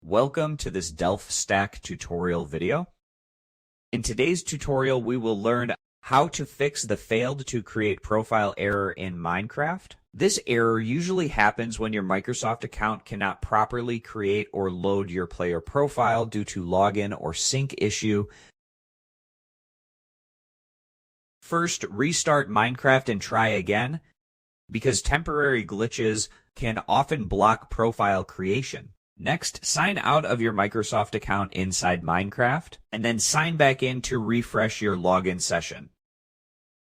Welcome to this DelftStack tutorial video. In today's tutorial, we will learn how to fix the failed to create profile error in Minecraft. This error usually happens when your Microsoft account cannot properly create or load your player profile due to login or sync issue. First, restart Minecraft and try again, because temporary glitches can often block profile creation. Next, sign out of your Microsoft account inside Minecraft, and then sign back in to refresh your login session.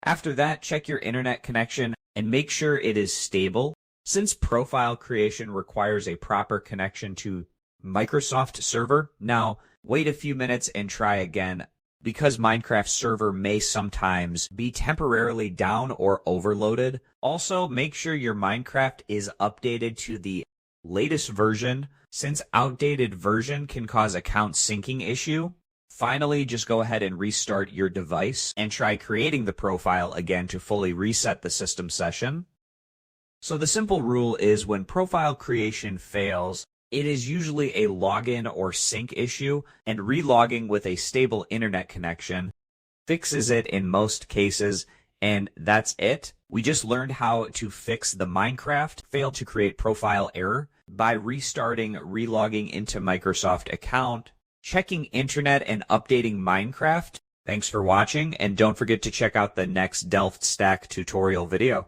After that, check your internet connection and make sure it is stable. Since profile creation requires a proper connection to Microsoft server, now wait a few minutes and try again, because Minecraft server may sometimes be temporarily down or overloaded. Also, make sure your Minecraft is updated to the latest version, since outdated version can cause account syncing issue. Finally, just go ahead and restart your device and try creating the profile again to fully reset the system session. So the simple rule is when profile creation fails, it is usually a login or sync issue, and relogging with a stable internet connection fixes it in most cases, and that's it. We just learned how to fix the Minecraft failed to create profile error by restarting, relogging into Microsoft account, checking internet, and updating Minecraft. Thanks for watching, and don't forget to check out the next DelftStack tutorial video.